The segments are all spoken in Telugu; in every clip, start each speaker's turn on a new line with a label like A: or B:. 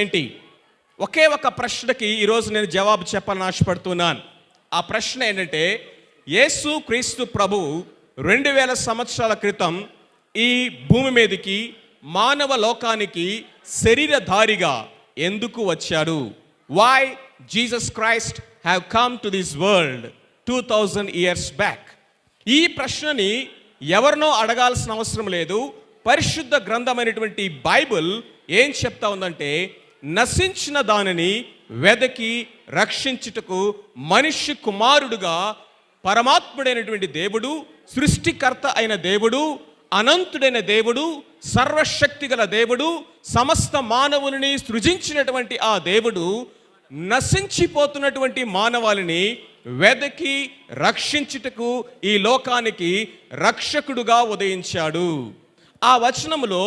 A: ఏంటి? ఒకే ఒక ప్రశ్నకి ఈరోజు నేను జవాబు చెప్పాలని ఆశపడుతున్నాను. ఆ ప్రశ్న ఏంటంటే, యేసు క్రీస్తు ప్రభువు 2000 సంవత్సరాల క్రితం ఈ భూమి మీదకి మానవ లోకానికి శరీరధారిగా ఎందుకు వచ్చాడు? Why Jesus Christ have come to this world 2000 years back. ఈ ప్రశ్నని ఎవరినో అడగాల్సిన అవసరం లేదు. పరిశుద్ధ గ్రంథమైనటువంటి బైబిల్ ఏం చెప్తా ఉందంటే, నశించిన దానిని వెదకి రక్షించుటకు మనిషి కుమారుడుగా పరమాత్ముడైనటువంటి దేవుడు, సృష్టికర్త అయిన దేవుడు, అనంతుడైన దేవుడు, సర్వశక్తి గల దేవుడు, సమస్త మానవులని సృజించినటువంటి ఆ దేవుడు నశించిపోతున్నటువంటి మానవాళిని వెదకి రక్షించుటకు ఈ లోకానికి రక్షకుడుగా ఉదయించాడు. ఆ వచనములో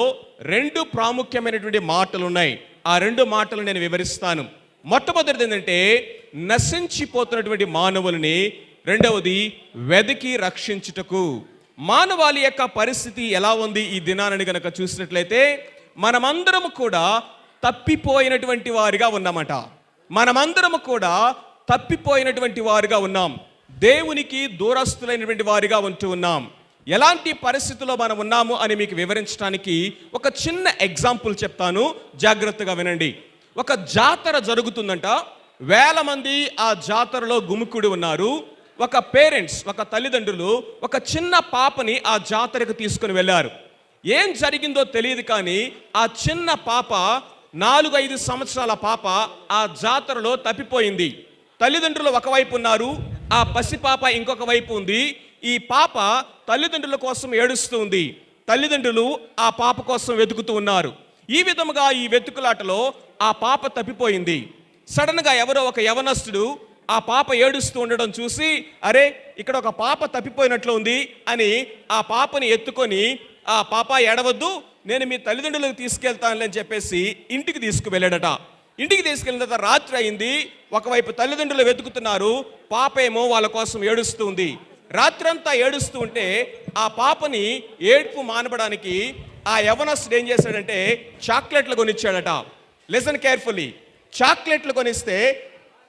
A: 2 ప్రాముఖ్యమైనటువంటి మాటలు ఉన్నాయి. ఆ 2 మాటలు నేను వివరిస్తాను. మొట్టమొదటిది ఏంటంటే, నశించిపోతున్నటువంటి మానవులని, రెండవది వెదకి రక్షించుటకు. మానవాళి యొక్క పరిస్థితి ఎలా ఉంది ఈ దినాన్ని కనుక చూసినట్లయితే, మనమందరము కూడా తప్పిపోయినటువంటి వారిగా ఉన్నామట. మనమందరము కూడా తప్పిపోయినటువంటి వారిగా ఉన్నాం. దేవునికి దూరస్తులైనటువంటి వారిగా ఉంటూ ఉన్నాం. ఎలాంటి పరిస్థితుల్లో మనం ఉన్నాము అని మీకు వివరించడానికి ఒక చిన్న ఎగ్జాంపుల్ చెప్తాను, జాగ్రత్తగా వినండి. ఒక జాతర జరుగుతుందంట. 1000 మంది ఆ జాతరలో గుమికూడి ఉన్నారు. ఒక పేరెంట్స్, ఒక తల్లిదండ్రులు ఒక చిన్న పాపని ఆ జాతరకు తీసుకుని వెళ్ళారు. ఏం జరిగిందో తెలియదు, కానీ ఆ చిన్న పాప, 4-5 సంవత్సరాల పాప ఆ జాతరలో తప్పిపోయింది. తల్లిదండ్రులు ఒకవైపు ఉన్నారు, ఆ పసిపాప ఇంకొక వైపు ఉంది. ఈ పాప తల్లిదండ్రుల కోసం ఏడుస్తూ ఉంది. తల్లిదండ్రులు ఆ పాప కోసం వెతుకుతూ ఉన్నారు. ఈ విధముగా ఈ వెతుకులాటలో ఆ పాప తప్పిపోయింది. సడన్గా ఎవరో ఒక యవనస్తుడు ఆ పాప ఏడుస్తూ ఉండడం చూసి, అరే, ఇక్కడ ఒక పాప తప్పిపోయినట్లు ఉంది అని ఆ పాపని ఎత్తుకొని, ఆ పాప ఏడవద్దు, నేను మీ తల్లిదండ్రులకు తీసుకెళ్తాను అని చెప్పేసి ఇంటికి తీసుకువెళ్ళాడట. ఇంటికి తీసుకెళ్ళిన తర్వాత రాత్రి అయింది. ఒకవైపు తల్లిదండ్రులు వెతుకుతున్నారు, పాప ఏమో వాళ్ళ కోసం ఏడుస్తూ ఉంది. రాత్రంతా ఏడుస్తూ ఉంటే ఆ పాపని ఏడుపు మానపడానికి ఆ యవనస్తుడు ఏం చేశాడంటే, చాక్లెట్లు కొనిచ్చాడట. Listen carefully. చాక్లెట్లు కొనిస్తే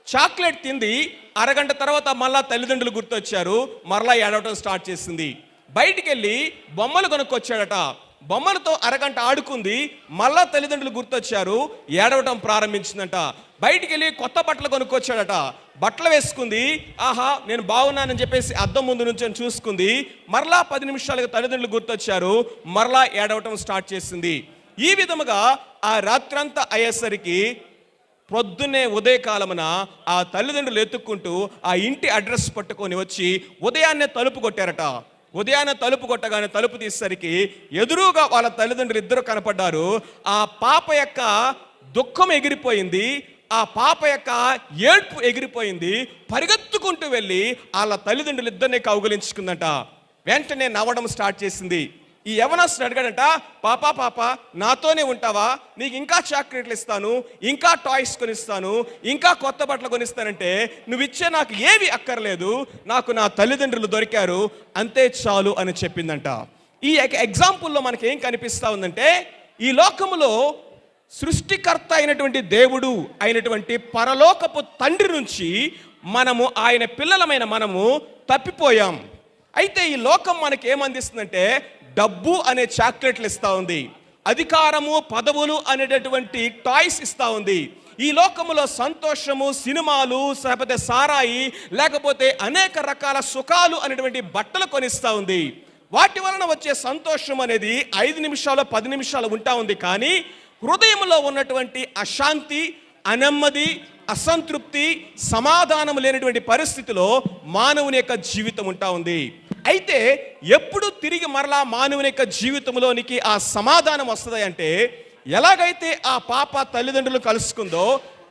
A: చాక్లెట్ తింది. అరగంట తర్వాత మళ్ళా తల్లిదండ్రులు గుర్తొచ్చారు, మరలా ఏడవటం స్టార్ట్ చేసింది. బయటికి వెళ్ళి బొమ్మలు కొనుక్కొచ్చాడట. బొమ్మలతో అరగంట ఆడుకుంది. మళ్ళా తల్లిదండ్రులు గుర్తొచ్చారు, ఏడవటం ప్రారంభించిందంట. బయటికి వెళ్ళి కొత్త బట్టలు కొనుక్కొచ్చాడట. బట్టలు వేసుకుంది. ఆహా, నేను బాగున్నానని చెప్పేసి అద్దం ముందు నుంచి చూసుకుంది. మరలా 10 నిమిషాలుగా తల్లిదండ్రులు గుర్తొచ్చారు, మరలా ఏడవటం స్టార్ట్ చేసింది. ఈ విధముగా ఆ రాత్రంతా అయ్యేసరికి పొద్దున్నే ఉదయకాలమున ఆ తల్లిదండ్రులు ఎత్తుక్కుంటూ ఆ ఇంటి అడ్రస్ పట్టుకొని వచ్చి ఉదయాన్నే తలుపు కొట్టారట. ఉదయాన్నే తలుపు కొట్టగానే తలుపు తీసేసరికి ఎదురుగా వాళ్ళ తల్లిదండ్రులు ఇద్దరు కనపడ్డారు. ఆ పాప యొక్క దుఃఖం ఎగిరిపోయింది, ఆ పాప యొక్క ఏడ్పు ఎగిరిపోయింది. పరిగెత్తుకుంటూ వెళ్ళి వాళ్ళ తల్లిదండ్రులు ఇద్దరిని కౌగిలించుకుందంట. వెంటనే నవ్వడం స్టార్ట్ చేసింది. ఈ యవనస్తుడు అడిగాడంట, పాప నాతోనే ఉంటావా? నీకు ఇంకా చాక్లెట్లు ఇస్తాను, ఇంకా టాయ్స్ కొనిస్తాను, ఇంకా కొత్త బట్టలు కొనిస్తానంటే, నువ్వు ఇచ్చే నాకు ఏవి అక్కర్లేదు, నాకు నా తల్లిదండ్రులు దొరికారు, అంతే చాలు అని చెప్పిందంట. ఈ ఎగ్జాంపుల్లో మనకి ఏం కనిపిస్తూ ఉందంటే, ఈ లోకములో సృష్టికర్త అయినటువంటి దేవుడు అయినటువంటి పరలోకపు తండ్రి నుంచి మనము, ఆయన పిల్లలమైన మనము తప్పిపోయాం. అయితే ఈ లోకం మనకి ఏమందిస్తుందంటే, డబ్బు అనే చాక్లెట్లు ఇస్తూ ఉంది, అధికారము, పదవులు అనేటటువంటి టాయ్స్ ఇస్తూ ఉంది. ఈ లోకములో సంతోషము, సినిమాలు, లేకపోతే సారాయి, లేకపోతే అనేక రకాల సుఖాలు అనేటువంటి బట్టలు కొనిస్తూ ఉంది. వాటి వలన వచ్చే సంతోషం అనేది 5 నిమిషాలు 10 నిమిషాలు ఉంటా ఉంది. కానీ హృదయంలో ఉన్నటువంటి అశాంతి, అనెమ్మది, అసంతృప్తి, సమాధానం లేనటువంటి పరిస్థితిలో మానవుని యొక్క జీవితం ఉంటా ఉంది. అయితే ఎప్పుడు తిరిగి మరలా మానవుని యొక్క జీవితంలోనికి ఆ సమాధానం వస్తుంది అంటే, ఎలాగైతే ఆ పాప తల్లిదండ్రులు కలుసుకుందో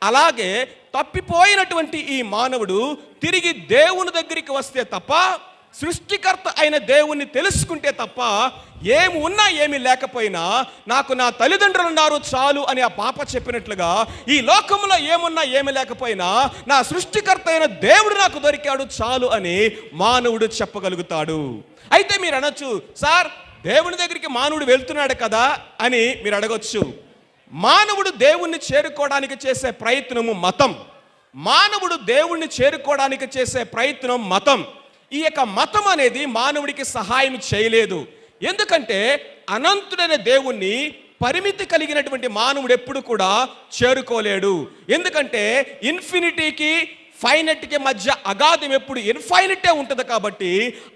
A: అలాగే తప్పిపోయినటువంటి ఈ మానవుడు తిరిగి దేవుని దగ్గరికి వస్తే తప్ప, సృష్టికర్త అయిన దేవుణ్ణి తెలుసుకుంటే తప్ప, ఏమి ఉన్నా ఏమి లేకపోయినా నాకు నా తల్లిదండ్రులు ఉన్నారు చాలు అని ఆ పాప చెప్పినట్లుగా, ఈ లోకంలో ఏమున్నా ఏమి లేకపోయినా నా సృష్టికర్త అయిన దేవుడు నాకు దొరికాడు చాలు అని మానవుడు చెప్పగలుగుతాడు. అయితే మీరు అనొచ్చు, సార్ దేవుని దగ్గరికి మానవుడు వెళ్తున్నాడు కదా అని మీరు అడగొచ్చు. మానవుడు దేవుణ్ణి చేరుకోవడానికి చేసే ప్రయత్నము మతం. మానవుడు దేవుణ్ణి చేరుకోవడానికి చేసే ప్రయత్నం మతం. ఈ యొక్క మతం అనేది మానవుడికి సహాయం చేయలేదు. ఎందుకంటే అనంతుడైన దేవుణ్ణి పరిమితి కలిగినటువంటి మానవుడు ఎప్పుడు కూడా చేరుకోలేడు. ఎందుకంటే ఇన్ఫినిటీకి ఫైనట్కి మధ్య అగాధం ఎప్పుడు ఇన్ఫైనటే ఉంటుంది. కాబట్టి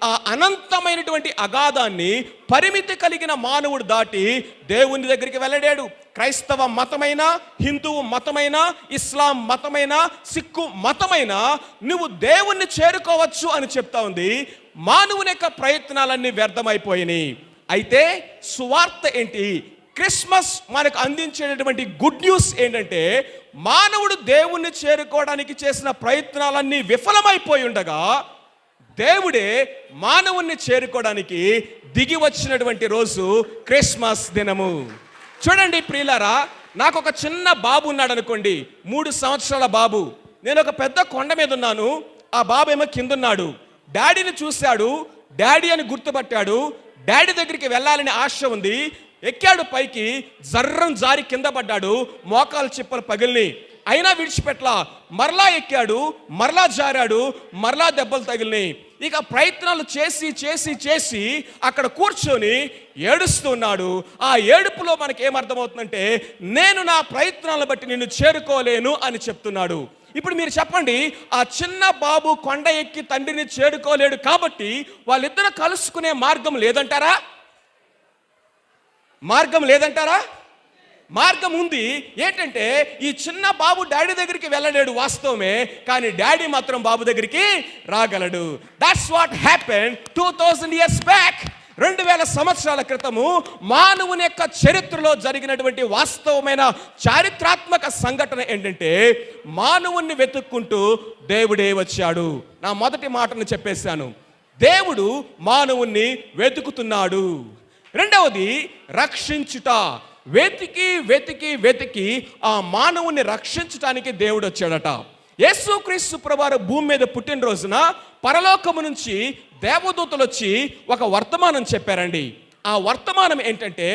A: ఆ అనంతమైనటువంటి అగాధాన్ని పరిమితి కలిగిన మానవుడు దాటి దేవుని దగ్గరికి వెళ్ళడాడు. క్రైస్తవ మతమైన, హిందువు మతమైన, ఇస్లాం మతమైన, సిక్కు మతమైన నువ్వు దేవుణ్ణి చేరుకోవచ్చు అని చెప్తా ఉంది. మానవుని యొక్క ప్రయత్నాలన్నీ వ్యర్థమైపోయినాయి. అయితే సువార్త ఏంటి? క్రిస్మస్ మనకు అందించేటటువంటి గుడ్ న్యూస్ ఏంటంటే మానవుడు దేవుణ్ణి చేరుకోవడానికి చేసిన ప్రయత్నాలన్నీ విఫలమైపోయి ఉండగా దేవుడే మానవుణ్ణి చేరుకోవడానికి దిగి వచ్చినటువంటి రోజు క్రిస్మస్ దినము. చూడండి ప్రియులారా, నాకు ఒక చిన్న బాబు ఉన్నాడు అనుకోండి, 3 సంవత్సరాల బాబు. నేను ఒక పెద్ద కొండ మీద ఉన్నాను, ఆ బాబు ఏమో కింద ఉన్నాడు. డాడీని చూశాడు, డాడీ అని గుర్తుపట్టాడు. డాడీ దగ్గరికి వెళ్ళాలని ఆశ ఉంది. ఎక్కాడు పైకి, జర్రం జారి కింద పడ్డాడు, మోకాలు చిప్పలు పగిలిని. అయినా విడిచిపెట్లా, మరలా ఎక్కాడు, మరలా జారాడు, మరలా దెబ్బలు తగిలినాయి. ఇక ప్రయత్నాలు చేసి చేసి చేసి అక్కడ కూర్చొని ఏడుస్తున్నాడు. ఆ ఏడుపులో మనకి ఏమర్థమవుతుందంటే నేను నా ప్రయత్నాలను బట్టి నిన్ను చేరుకోలేను అని చెప్తున్నాడు. ఇప్పుడు మీరు చెప్పండి, ఆ చిన్న బాబు కొండ ఎక్కి తండ్రిని చేరుకోలేడు కాబట్టి వాళ్ళిద్దరూ కలుసుకునే మార్గం లేదంటారా? మార్గం లేదంటారా? మార్గం ఉంది. ఏంటంటే ఈ చిన్న బాబు డాడీ దగ్గరికి వెళ్ళలేడు వాస్తవమే, కానీ డాడీ మాత్రం బాబు దగ్గరికి రాగలడు. That's what happened 2000 years back. 2000 సంవత్సరాల క్రితము మానవుని యొక్క చరిత్రలో జరిగినటువంటి వాస్తవమైన చారిత్రాత్మక సంఘటన ఏంటంటే మానవుణ్ణి వెతుక్కుంటూ దేవుడే వచ్చాడు. నా మొదటి మాటను చెప్పేశాను, దేవుడు మానవుణ్ణి వెతుకుతున్నాడు. రెండవది రక్షించుట. వెతికి వెతికి వెతికి ఆ మానవుని రక్షించడానికి దేవుడు వచ్చాడట. యేసుక్రీస్తు ప్రభువారు భూమి మీద పుట్టినరోజున పరలోకము నుంచి దేవదూతలు వచ్చి ఒక వర్తమానం చెప్పారండి. ఆ వర్తమానం ఏంటంటే,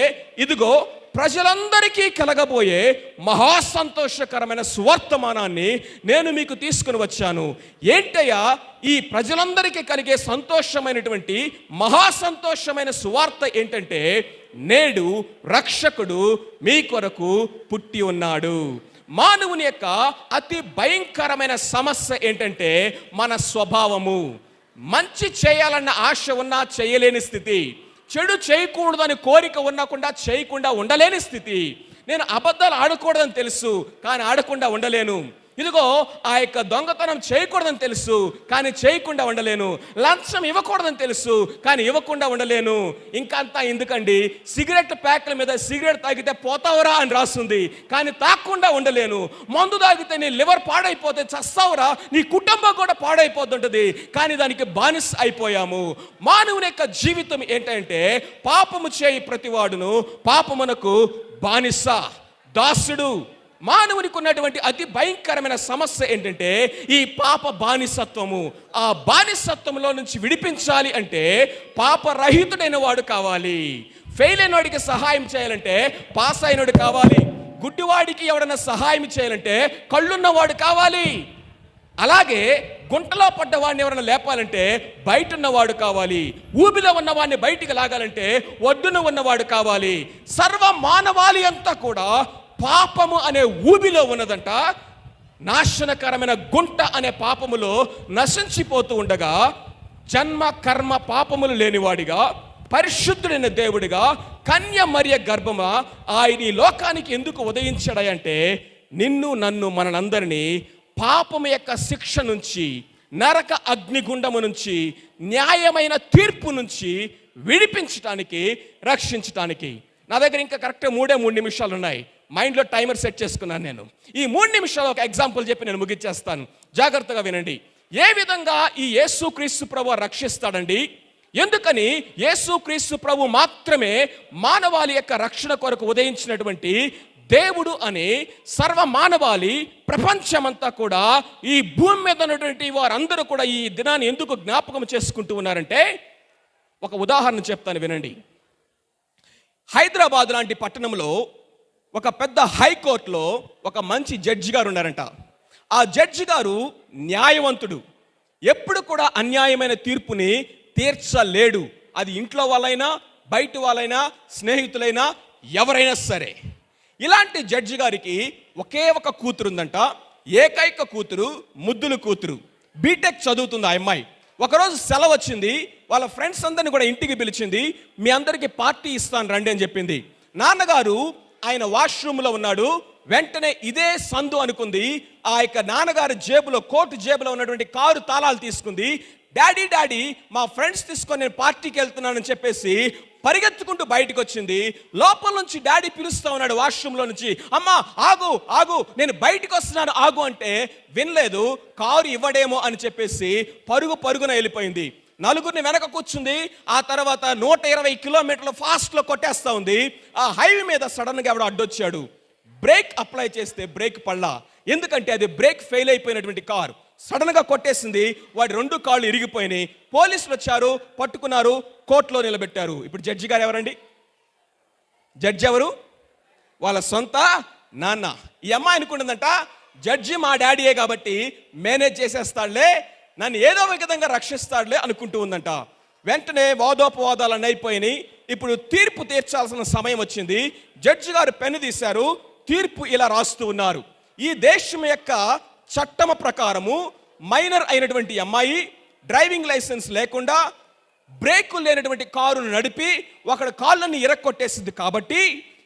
A: ఇదిగో ప్రజలందరికీ కలగబోయే మహా సంతోషకరమైన సువర్తమానాన్ని నేను మీకు తీసుకుని వచ్చాను. ఏంటయ్యా ఈ ప్రజలందరికీ కలిగే సంతోషమైనటువంటి మహా సంతోషమైన సువార్త ఏంటంటే, నేడు రక్షకుడు మీ కొరకు పుట్టి ఉన్నాడు. మానవుని యొక్క అతి భయంకరమైన సమస్య ఏంటంటే మన స్వభావము. మంచి చేయాలన్న ఆశ ఉన్నా చేయలేని స్థితి, చెడు చేయకూడదని కోరిక ఉన్నకుండా చేయకుండా ఉండలేని స్థితి. నేను అబద్ధాలు ఆడకూడదని తెలుసు కానీ ఆడకుండా ఉండలేను. ఇదిగో ఆ యొక్క దొంగతనం చేయకూడదని తెలుసు కానీ చేయకుండా ఉండలేను. లంచం ఇవ్వకూడదని తెలుసు కానీ ఇవ్వకుండా ఉండలేను. ఇంకంతా ఎందుకండి, సిగరెట్ ప్యాక్ల మీద సిగరెట్ తాగితే పోతావురా అని రాస్తుంది కానీ తాగకుండా ఉండలేను. మందు తాగితే నీ లివర్ పాడైపోతే చస్తావురా, నీ కుటుంబం కూడా పాడైపోతుంటుంది కానీ దానికి బానిస అయిపోయాము. మానవుని యొక్క జీవితం ఏంటంటే పాపము చేయి ప్రతివాడును పాపమునకు బానిస, దాసుడు. మానవునికి ఉన్నటువంటి అతి భయంకరమైన సమస్య ఏంటంటే ఈ పాప బానిసత్వము. ఆ బానిసత్వంలో నుంచి విడిపించాలి అంటే పాపరహితుడైన వాడు కావాలి. ఫెయిల్ అయిన వాడికి సహాయం చేయాలంటే పాస్ అయినవాడు కావాలి. గుడ్డివాడికి ఎవడన్నా సహాయం చేయాలంటే కళ్ళున్నవాడు కావాలి. అలాగే గుంటలో పడ్డవాడిని ఎవరైనా లేపాలంటే బయట ఉన్నవాడు కావాలి. ఊబిలో ఉన్నవాడిని బయటికి లాగాలంటే ఒడ్డున ఉన్నవాడు కావాలి. సర్వ మానవాళి అంతా కూడా పాపము అనే ఊబిలో ఉన్నదంట. నాశనకరమైన గుంట అనే పాపములో నశించిపోతూ ఉండగా జన్మ కర్మ పాపములు లేనివాడిగా పరిశుద్ధుడైన దేవుడిగా కన్య మరియ గర్భమా ఆయన ఈ లోకానికి ఎందుకు ఉదయించాడంటే నిన్ను నన్ను మనందరినీ పాపము యొక్క శిక్ష నుంచి, నరక అగ్నిగుండము నుంచి, న్యాయమైన తీర్పు నుంచి విడిపించటానికి, రక్షించటానికి. నా దగ్గర ఇంకా కరెక్ట్గా 3 నిమిషాలు ఉన్నాయి. మైండ్లో టైమర్ సెట్ చేసుకున్నాను నేను. ఈ 3 నిమిషాలు ఒక ఎగ్జాంపుల్ చెప్పి నేను ముగించేస్తాను. జాగ్రత్తగా వినండి. ఏ విధంగా ఈ యేసుక్రీస్తు ప్రభు రక్షిస్తాడండి? ఎందుకని యేసుక్రీస్తు ప్రభు మాత్రమే మానవాళి యొక్క రక్షణ కొరకు ఉదయించినటువంటి దేవుడు అని సర్వ మానవాళి ప్రపంచమంతా కూడా ఈ భూమి మీద ఉన్నటువంటి వారందరూ కూడా ఈ దినాన్ని ఎందుకు జ్ఞాపకం చేసుకుంటూ ఉన్నారంటే ఒక ఉదాహరణ చెప్తాను వినండి. హైదరాబాద్ లాంటి పట్టణంలో ఒక పెద్ద హైకోర్టులో ఒక మంచి జడ్జి గారు ఉన్నారంట. ఆ జడ్జి గారు న్యాయవంతుడు, ఎప్పుడు కూడా అన్యాయమైన తీర్పుని తీర్చలేడు. అది ఇంట్లో వాళ్ళైనా, బయట వాళ్ళైనా, స్నేహితులైనా, ఎవరైనా సరే. ఇలాంటి జడ్జి గారికి ఒకే ఒక కూతురు ఉందంట. ఏకైక కూతురు, ముద్దుల కూతురు. బీటెక్ చదువుతుంది ఆ అమ్మాయి. ఒకరోజు సెలవు వచ్చింది, వాళ్ళ ఫ్రెండ్స్ అందరిని కూడా ఇంటికి పిలిచింది. మీ అందరికీ పార్టీ ఇస్తాను రండి అని చెప్పింది. నాన్నగారు ఆయన వాష్రూమ్లో ఉన్నాడు. వెంటనే ఇదే సందు అనుకుంది, ఆ యొక్క నాన్నగారి జేబులో, కోటు జేబులో ఉన్నటువంటి కారు తాళాలు తీసుకుంది. డాడీ డాడీ మా ఫ్రెండ్స్ తీసుకొని నేను పార్టీకి వెళ్తున్నానని చెప్పేసి పరిగెత్తుకుంటూ బయటకు వచ్చింది. లోపల నుంచి డాడీ పిలుస్తా ఉన్నాడు వాష్రూమ్లో నుంచి, అమ్మా ఆగు ఆగు, నేను బయటకు వస్తున్నాను ఆగు అంటే వినలేదు. కారు ఇవ్వడేమో అని చెప్పేసి పరుగున వెళ్ళిపోయింది. నలుగురిని వెనక కూర్చుంది. ఆ తర్వాత 120 కిలోమీటర్లు ఫాస్ట్లో కొట్టేస్తా ఉంది. ఆ హైవే మీద సడన్గా ఎవడో అడ్డొచ్చాడు. బ్రేక్ అప్లై చేస్తే బ్రేక్ పడలా, ఎందుకంటే అది బ్రేక్ ఫెయిల్ అయిపోయినటువంటి కారు. సడన్గా కొట్టేసింది. వాడి 2 కాళ్ళు ఇరిగిపోయినాయి. పోలీసులు వచ్చారు, పట్టుకున్నారు, కోర్టులో నిలబెట్టారు. ఇప్పుడు జడ్జి గారు ఎవరండి? జడ్జి ఎవరు? వాళ్ళ సొంత నాన్న. ఈ అమ్మాయి అనుకుంటుందంట, జడ్జి మా డాడీయే కాబట్టి మేనేజ్ చేసేస్తాడులే, నన్ను ఏదో ఒక విధంగా రక్షిస్తాడులే అనుకుంటూ ఉందంట. వెంటనే వాదోపవాదాలన్నీ అయిపోయినాయి. ఇప్పుడు తీర్పు తీర్చాల్సిన సమయం వచ్చింది. జడ్జి గారు పెన్ను తీశారు, తీర్పు ఇలా రాస్తూ ఉన్నారు. ఈ దేశం యొక్క చట్టం ప్రకారము మైనర్ అయినటువంటి అమ్మాయి డ్రైవింగ్ లైసెన్స్ లేకుండా బ్రేకులు లేనటువంటి కారును నడిపి ఒకడు కాళ్ళని ఇరక్కొట్టేసింది కాబట్టి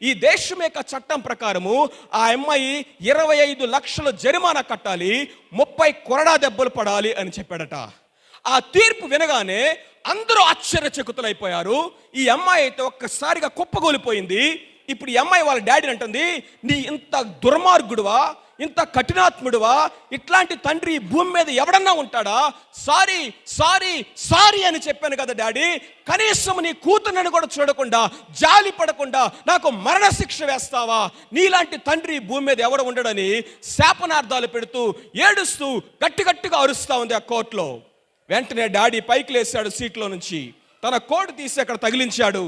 A: ఈ దేశం యొక్క చట్టం ప్రకారము ఆ అమ్మాయి 25 లక్షల జరిమానా కట్టాలి, 30 కొరడా దెబ్బలు పడాలి అని చెప్పాడట. ఆ తీర్పు వినగానే అందరూ ఆశ్చర్యచకితులైపోయారు. ఈ అమ్మాయి అయితే ఒక్కసారిగా కుప్పగోలిపోయింది. ఇప్పుడు ఈ అమ్మాయి వాళ్ళ డాడీని అంటుంది, నీ ఇంత దుర్మార్గుడువా, ఇంత కఠినాత్ముడువా, ఇట్లాంటి తండ్రి భూమి మీద ఎవడన్నా ఉంటాడా? సారీ సారీ సారీ అని చెప్పాను కదా డాడీ, కనీసం నీ కూతురుని కూడా చూడకుండా, జాలి పడకుండా నాకు మరణశిక్ష వేస్తావా? నీలాంటి తండ్రి భూమి మీద ఎవడు ఉండడని శాపనార్థాలు పెడుతూ ఏడుస్తూ గట్టిగా అరుస్తా ఉంది ఆ కోర్టులో. వెంటనే డాడీ పైకి లేచాడు సీట్లో నుంచి, తన కోటు తీసి అక్కడ తగిలించాడు.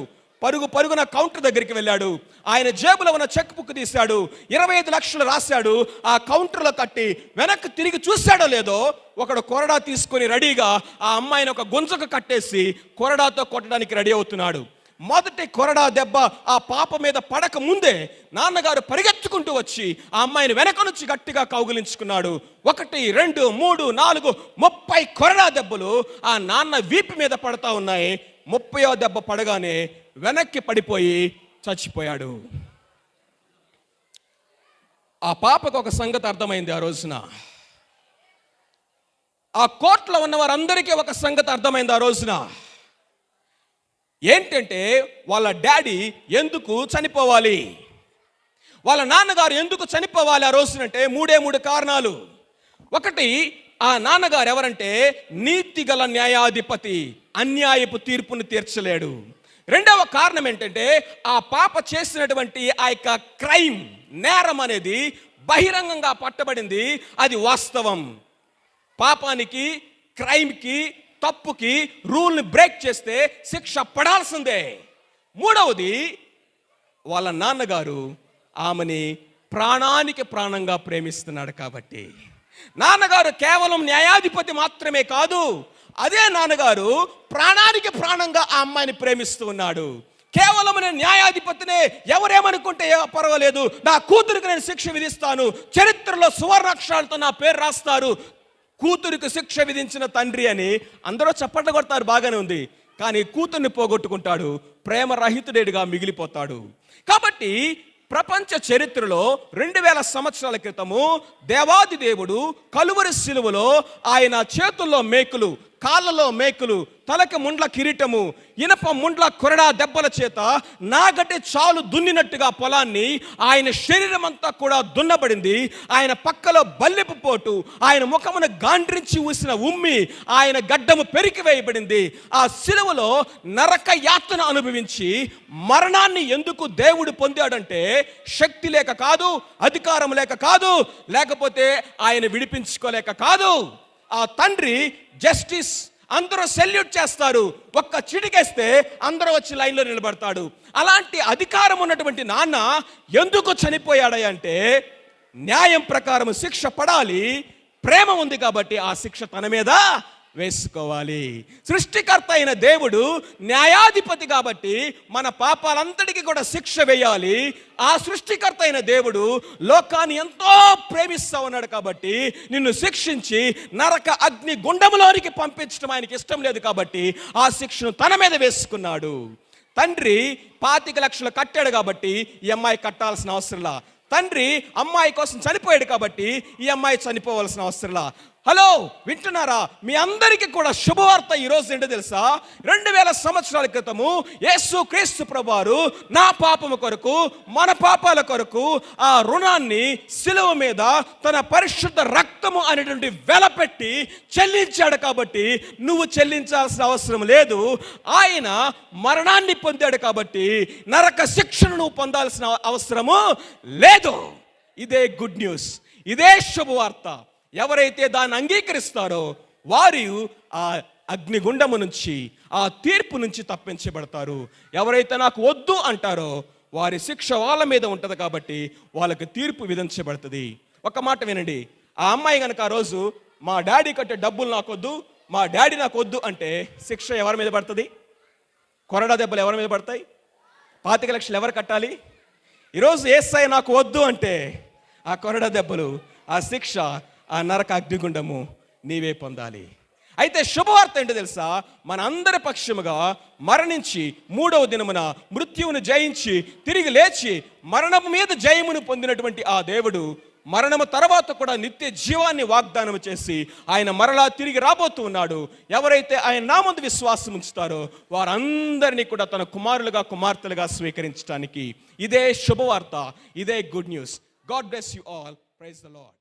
A: పరుగున కౌంటర్ దగ్గరికి వెళ్ళాడు. ఆయన జేబులో ఉన్న చెక్ బుక్ తీశాడు, 25 లక్షలు రాశాడు. ఆ కౌంటర్లో కట్టి వెనక్కి తిరిగి చూశాడో లేదో, ఒకడు కొరడా తీసుకొని రెడీగా ఆ అమ్మాయిని ఒక గుంజకు కట్టేసి కొరడాతో కొట్టడానికి రెడీ అవుతున్నాడు. మొదటి కొరడా దెబ్బ ఆ పాప మీద పడక ముందే నాన్నగారు పరిగెత్తుకుంటూ వచ్చి ఆ అమ్మాయిని వెనక నుంచి గట్టిగా కౌగిలించుకున్నాడు. 1, 2, 3, 4, 30 కొరడా దెబ్బలు ఆ నాన్న వీపు మీద పడతా ఉన్నాయి. 30వ దెబ్బ పడగానే వెనక్కి పడిపోయి చచ్చిపోయాడు. ఆ పాపకు ఒక సంగతి అర్థమైంది. ఆ రోజున ఆ కోర్టులో ఉన్న వారందరికీ ఒక సంగతి అర్థమైంది. ఆ రోజున ఏంటంటే వాళ్ళ డాడీ ఎందుకు చనిపోవాలి, వాళ్ళ నాన్నగారు ఎందుకు చనిపోవాలి ఆ రోజునంటే 3 కారణాలు. ఒకటి, ఆ నాన్నగారు ఎవరంటే నీతిగల న్యాయాధిపతి, అన్యాయపు తీర్పును తీర్చలేడు. రెండవ కారణం ఏంటంటే ఆ పాప చేసినటువంటి ఆ యొక్క క్రైమ్, నేరం అనేది బహిరంగంగా పట్టబడింది, అది వాస్తవం. పాపానికి, క్రైమ్కి, తప్పుకి రూల్ని బ్రేక్ చేస్తే శిక్ష పడాల్సిందే. మూడవది, వాళ్ళ నాన్నగారు ఆమెని ప్రాణానికి ప్రాణంగా ప్రేమిస్తున్నాడు కాబట్టి. నాన్నగారు కేవలం న్యాయాధిపతి మాత్రమే కాదు, అదే నాన్నగారు ప్రాణానికి ప్రాణంగా ఆ అమ్మాయిని ప్రేమిస్తూ ఉన్నాడు. కేవలం నేను న్యాయాధిపతినే, ఎవరేమనుకుంటే పర్వాలేదు, నా కూతురికి నేను శిక్ష విధిస్తాను, చరిత్రలో సువర్ణాక్షరాలతో నా పేరు రాస్తారు, కూతురికి శిక్ష విధించిన తండ్రి అని అందరూ చప్పట్లు కొడతారు, బాగానే ఉంది. కానీ కూతుర్ని పోగొట్టుకుంటాడు, ప్రేమరహితుడేడుగా మిగిలిపోతాడు. కాబట్టి ప్రపంచ చరిత్రలో 2000 సంవత్సరాల క్రితము దేవాది దేవుడు కలువరి శిలువలో ఆయన చేతుల్లో మేకులు, కాళ్ళలో మేకులు, తలకి ముండ్ల కిరీటము, ఇనప ముండ్ల కొరడా దెబ్బల చేత నాగటి చాలు దున్నినట్టుగా పొలాన్ని ఆయన శరీరం అంతా కూడా దున్నబడింది. ఆయన పక్కలో బల్లెపు పోటు, ఆయన ముఖమును గాండ్రించి ఊసిన ఉమ్మి, ఆయన గడ్డము పెరికి వేయబడింది. ఆ శిలువలో నరక యాతన అనుభవించి మరణాన్ని ఎందుకు దేవుడు పొందాడంటే శక్తి లేక కాదు, అధికారం లేక కాదు, లేకపోతే ఆయన విడిపించుకోలేక కాదు. ఆ తండ్రి జస్టిస్, అందరూ సెల్యూట్ చేస్తారు, ఒక్క చిటికేస్తే అందరూ వచ్చి లైన్లో నిలబడతాడు. అలాంటి అధికారం ఉన్నటువంటి నాన్న ఎందుకు చనిపోయాడు అంటే, న్యాయం ప్రకారం శిక్ష పడాలి, ప్రేమ ఉంది కాబట్టి ఆ శిక్ష తన మీద వేసుకోవాలి. సృష్టికర్త అయిన దేవుడు న్యాయాధిపతి కాబట్టి మన పాపాలంతటికీ కూడా శిక్ష వేయాలి. ఆ సృష్టికర్త అయిన దేవుడు లోకాన్ని ఎంతో ప్రేమిస్తా ఉన్నాడు కాబట్టి నిన్ను శిక్షించి నరక అగ్ని గుండములోనికి పంపించడం ఆయనకి ఇష్టం లేదు కాబట్టి ఆ శిక్షను తన మీద వేసుకున్నాడు. తండ్రి 25 లక్షలు కట్టాడు కాబట్టి ఈ అమ్మాయి కట్టాల్సిన అవసరంలా. తండ్రి అమ్మాయి కోసం చనిపోయాడు కాబట్టి ఈ అమ్మాయి చనిపోవాల్సిన అవసరంలా. హలో, వింటున్నారా? మీ అందరికీ కూడా శుభవార్త ఈరోజు ఏంటో తెలుసా? 2000 సంవత్సరాల క్రితము యేసు క్రీస్తు ప్రభువారు నా పాపము కొరకు, మన పాపాల కొరకు ఆ రుణాన్ని శిలువ మీద తన పరిశుద్ధ రక్తము అనేటువంటి వెల పెట్టి చెల్లించాడు కాబట్టి నువ్వు చెల్లించాల్సిన అవసరం లేదు. ఆయన మరణాన్ని పొందాడు కాబట్టి నరక శిక్షను నువ్వు పొందాల్సిన అవసరము లేదు. ఇదే గుడ్ న్యూస్, ఇదే శుభవార్త. ఎవరైతే దాన్ని అంగీకరిస్తారో వారు ఆ అగ్నిగుండము నుంచి, ఆ తీర్పు నుంచి తప్పించబడతారు. ఎవరైతే నాకు వద్దు అంటారో వారి శిక్ష వాళ్ళ మీద ఉంటుంది కాబట్టి వాళ్ళకి తీర్పు విధించబడుతుంది. ఒక మాట వినండి, ఆ అమ్మాయి కనుక ఆ రోజు మా డాడీ కట్టే డబ్బులు నాకొద్దు, మా డాడీ నాకు వద్దు అంటే శిక్ష ఎవరి మీద పడుతుంది? కొరడా దెబ్బలు ఎవరి మీద పడతాయి? 25 లక్షలు ఎవరు కట్టాలి? ఈరోజు యేసయ్య నాకు వద్దు అంటే ఆ కొరడా దెబ్బలు, ఆ శిక్ష, ఆ నరక అగ్నిగుండము నీవే పొందాలి. అయితే శుభవార్త ఏంటో తెలుసా? మన అందరి పక్షముగా మరణించి 3వ దినమున మృత్యువును జయించి తిరిగి లేచి మరణము మీద జయమును పొందినటువంటి ఆ దేవుడు మరణము తర్వాత కూడా నిత్య జీవాన్ని వాగ్దానం చేసి ఆయన మరలా తిరిగి రాబోతూ ఉన్నాడు. ఎవరైతే ఆయన నామందు విశ్వాసం ఉంచుతారో వారందరినీ కూడా తన కుమారులుగా, కుమార్తెలుగా స్వీకరించడానికి ఇదే శుభవార్త, ఇదే good news. God bless you all. Praise the lord.